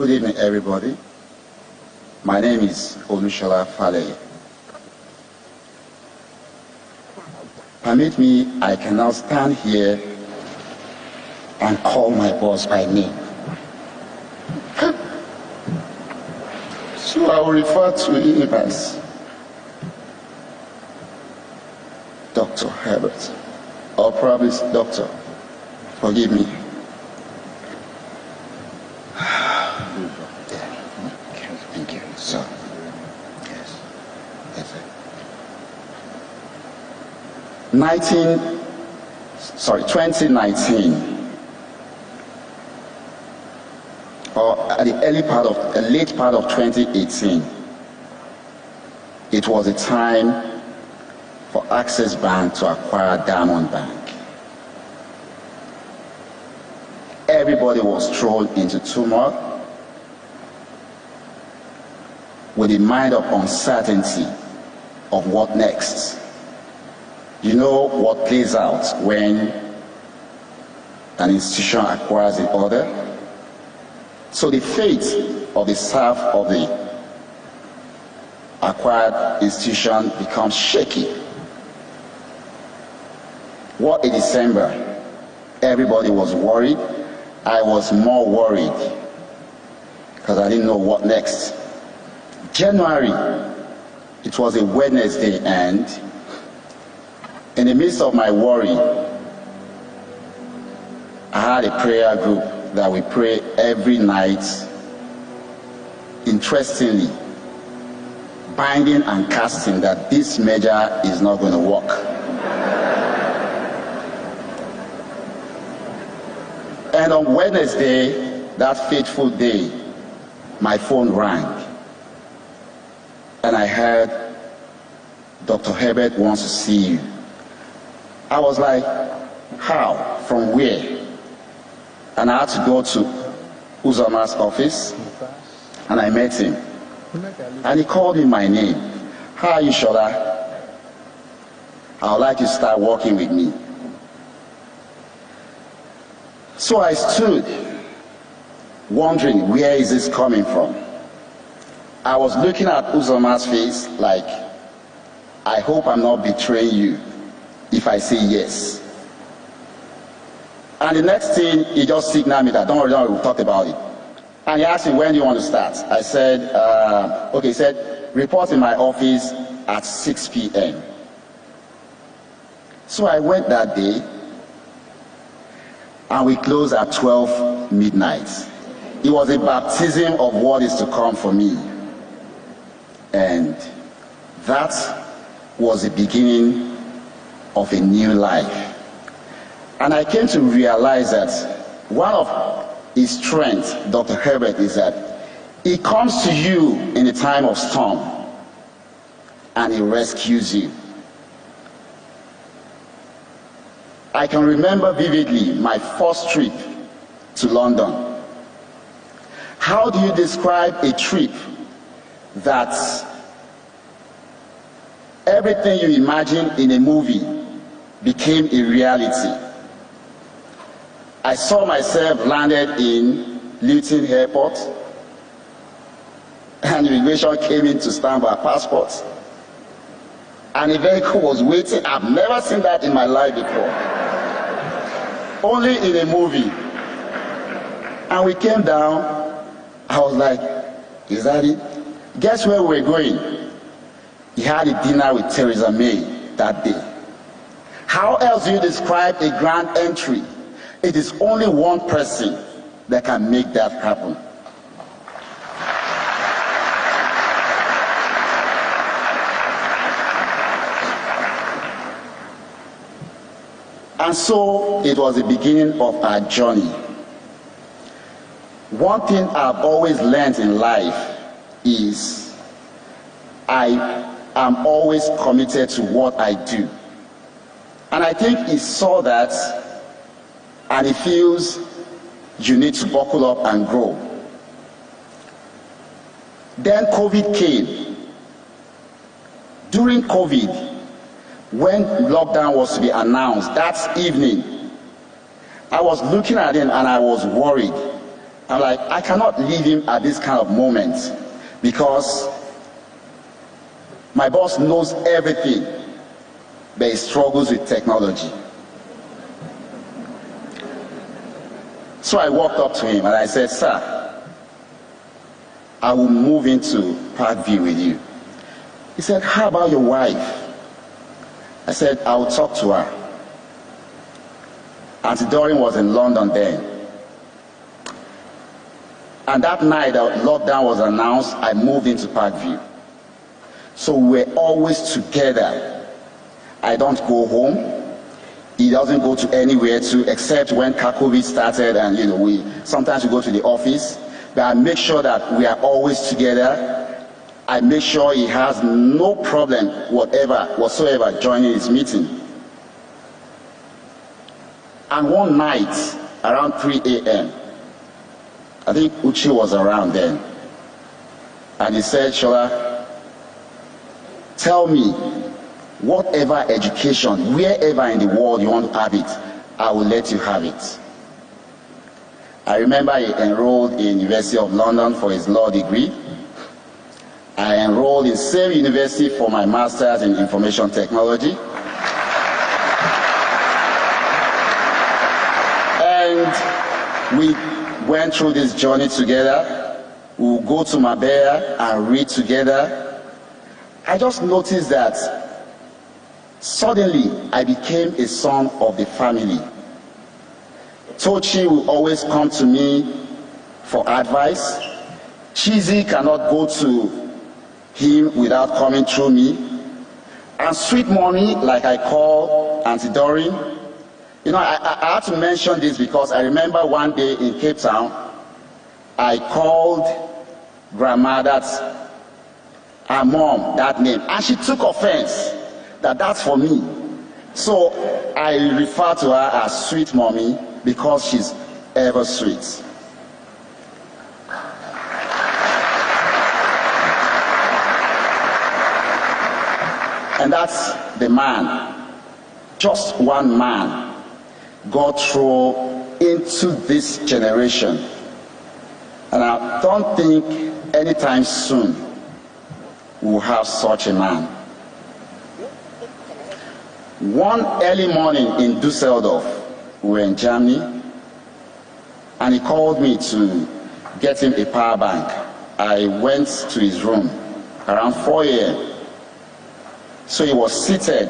Good evening, everybody. My name is Olushola Fale. Permit me, I cannot stand here and call my boss by name. So I will refer to him as Dr. Herbert, or probably Doctor. Forgive me. Thank you. So, yes, that's it. 2019, or at the late part of 2018, it was a time for Access Bank to acquire Diamond Bank. Everybody was thrown into turmoil with a mind of uncertainty of what next. You know what plays out when an institution acquires the other. So the fate of the staff of the acquired institution becomes shaky. What a December. Everybody was worried. I was more worried because I didn't know what next. January, it was a Wednesday, and in the midst of my worry, I had a prayer group that we pray every night, interestingly, binding and casting that this measure is not going to work. And on Wednesday, that fateful day, my phone rang. And I heard, Dr. Herbert wants to see you. I was like, how? From where? And I had to go to Uzama's office, and I met him. And he called me my name. How are you, Shola? I would like you to start working with me. So I stood, wondering, where is this coming from? I was looking at Uzama's face like, I hope I'm not betraying you if I say yes. And the next thing, he just signaled me that, don't worry, we'll talk about it. And he asked me, when do you want to start? I said, okay, he said, report in my office at 6 p.m. So I went that day, and we closed at 12 midnight. It was a baptism of what is to come for me. And that was the beginning of a new life. And I came to realize that one of his strengths, Dr. Herbert, is that he comes to you in a time of storm and he rescues you. I can remember vividly my first trip to London. How do you describe a trip that everything you imagine in a movie became a reality? I saw myself landed in Luton Airport, and immigration came in to stamp our passports. And a vehicle was waiting. I've never seen that in my life before. Only in a movie. And we came down. I was like, is that it? Guess where we're going? He had a dinner with Theresa May that day. How else do you describe a grand entry? It is only one person that can make that happen. And so it was the beginning of our journey. One thing I've always learned in life is I am always committed to what I do. And I think he saw that, and he feels you need to buckle up and grow. Then COVID came. During COVID, when lockdown was to be announced that evening, I was looking at him and I was worried. I'm like, I cannot leave him at this kind of moment because my boss knows everything, but he struggles with technology. So I walked up to him and I said, sir, I will move into Parkview with you. He said, how about your wife? I said, I will talk to her. Auntie Doreen was in London then. And that night that lockdown was announced, I moved into Parkview. So we were always together. I don't go home. He doesn't go to anywhere too, except when COVID started and sometimes we go to the office. But I make sure that we are always together. I make sure he has no problem whatsoever joining his meeting. And one night, around 3 a.m., I think Uchi was around then, and he said, Shola, tell me, whatever education, wherever in the world you want to have it, I will let you have it. I remember he enrolled in University of London for his law degree. I enrolled in same university for my master's in information technology. And we went through this journey together. We'll go to Mabea and read together. I just noticed that suddenly I became a son of the family. Tochi will always come to me for advice. Chizzy cannot go to him without coming through me. And Sweet Mommy, like I call Auntie Doreen, I had to mention this because I remember one day in Cape Town, I called Grandma, that's her mom, that name, and she took offense that that's for me. So I refer to her as Sweet Mommy because she's ever sweet. And that's the man, just one man, God threw into this generation. And I don't think anytime soon we'll have such a man. One early morning in Dusseldorf, we were in Germany, and he called me to get him a power bank. I went to his room around 4 a.m. So he was seated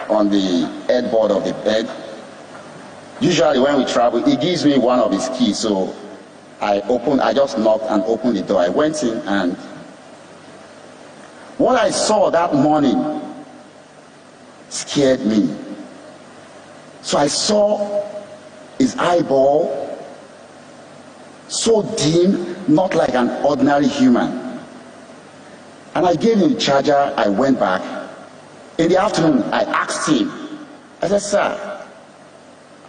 on the headboard of the bed. Usually when we travel, he gives me one of his keys. So I just knocked and opened the door. I went in, and what I saw that morning scared me. So I saw his eyeball so dim, not like an ordinary human. And I gave him the charger. I went back. In the afternoon, I asked him, I said, sir,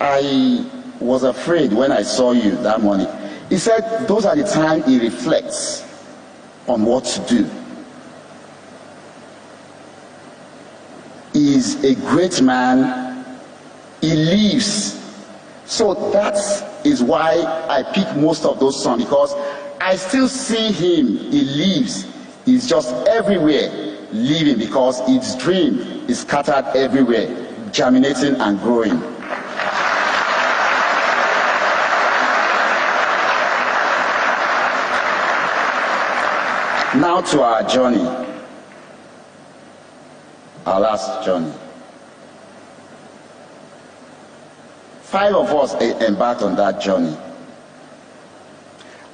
I was afraid when I saw you that morning. He said, those are the times he reflects on what to do. He is a great man. He lives. So that is why I pick most of those songs, because I still see him. He lives. He's just everywhere living, because his dream is scattered everywhere, germinating and growing. Now to our journey, our last journey. 5 of us embarked on that journey.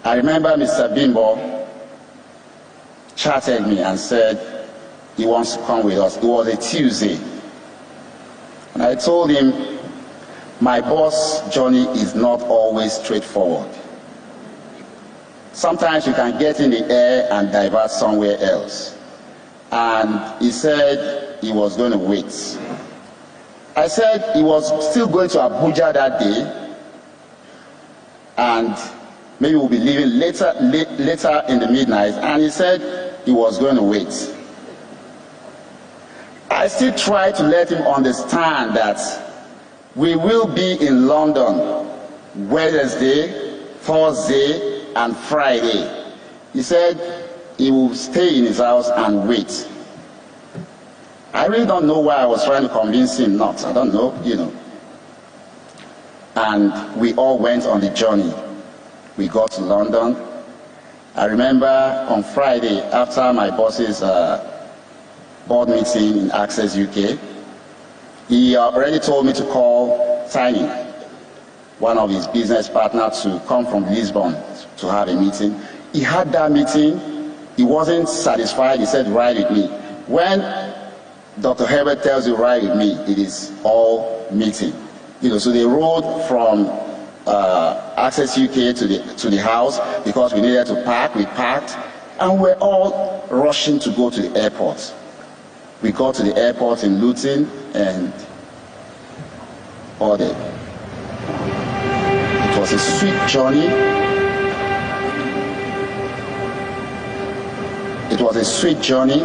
I remember Mr. Bimbo chatted me and said he wants to come with us. It was a Tuesday. And I told him, my boss' journey is not always straightforward. Sometimes you can get in the air and divert somewhere else. And he said he was going to wait. I said he was still going to Abuja that day, and maybe we'll be leaving later in the midnight, and he said he was going to wait. I still try to let him understand that we will be in London Wednesday, Thursday, and Friday. He said he will stay in his house and wait. I really don't know why I was trying to convince him not. I don't know, And we all went on the journey. We got to London. I remember on Friday, after my boss's board meeting in Access UK, he already told me to call Tiny, one of his business partners, to come from Lisbon to have a meeting. He had that meeting. He wasn't satisfied. He said, ride with me. When Dr. Herbert tells you ride with me, it is all meeting. So they rode from Access UK to the house because we needed to park. We parked, and we're all rushing to go to the airport. We got to the airport in Luton and ordered. It was a sweet journey. It was a sweet journey.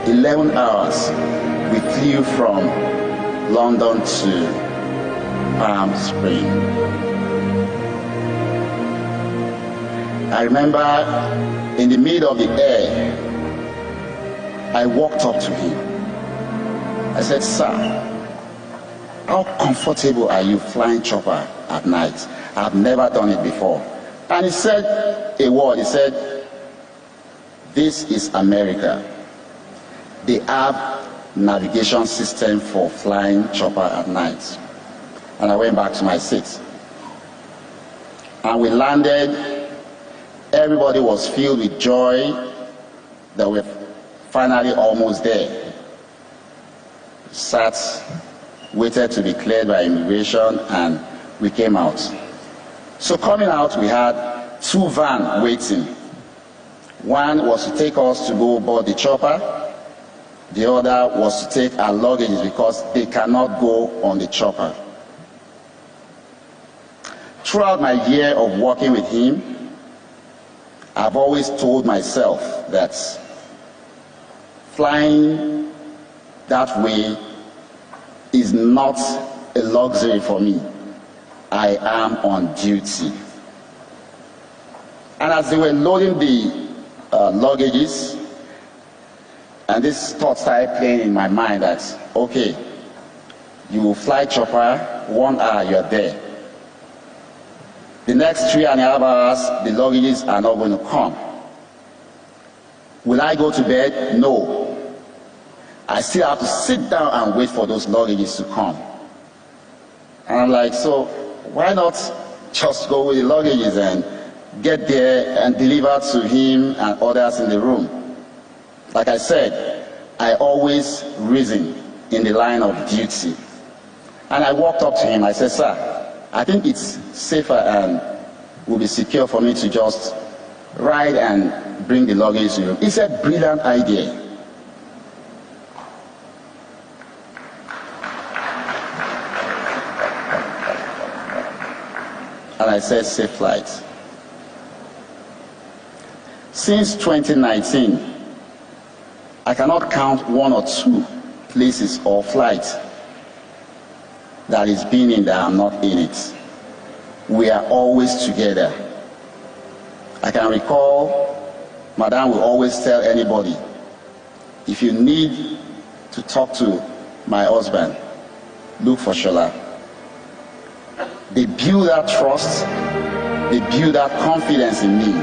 11 hours. We flew from London to Palm Springs. I remember in the middle of the air, I walked up to him. I said, sir, how comfortable are you flying chopper at night? I've never done it before. And he said a word. He said, this is America. They have navigation system for flying chopper at night. And I went back to my seat. And we landed. Everybody was filled with joy that we're finally almost there. Sat, waited to be cleared by immigration, and we came out. So coming out, we had 2 vans waiting. One was to take us to go board the chopper. The other was to take our luggage because they cannot go on the chopper. Throughout my year of working with him, I've always told myself that flying that way is not a luxury for me. I am on duty. And as they were loading the luggages, and this thought started playing in my mind that, okay, you will fly chopper, 1 hour you're there. The next 3.5 hours, the luggages are not going to come. Will I go to bed? No. I still have to sit down and wait for those luggages to come. And I'm like, so why not just go with the luggages and get there and deliver to him and others in the room? Like I said, I always reason in the line of duty. And I walked up to him. I said, sir, I think it's safer and will be secure for me to just ride and bring the luggage to you. He said, brilliant idea. And I said, safe flight. Since 2019, I cannot count 1 or 2 places or flights that is being in that I'm not in it. We are always together. I can recall, Madam will always tell anybody, if you need to talk to my husband, look for Shola. They build that trust, they build that confidence in me.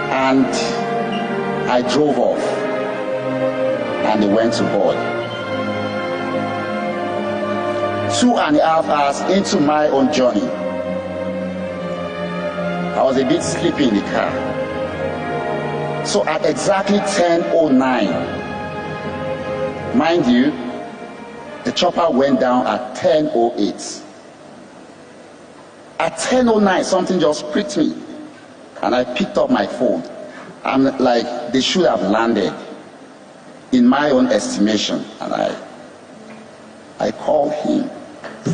And I drove off, and they went to board. 2.5 hours into my own journey, I was a bit sleepy in the car. So at exactly 10:09, mind you, the chopper went down at 10:08. At 10:09, something just pricked me, and I picked up my phone. I'm like, they should have landed, in my own estimation, and I called him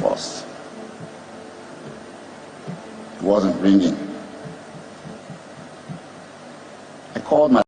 first. It wasn't ringing. I called my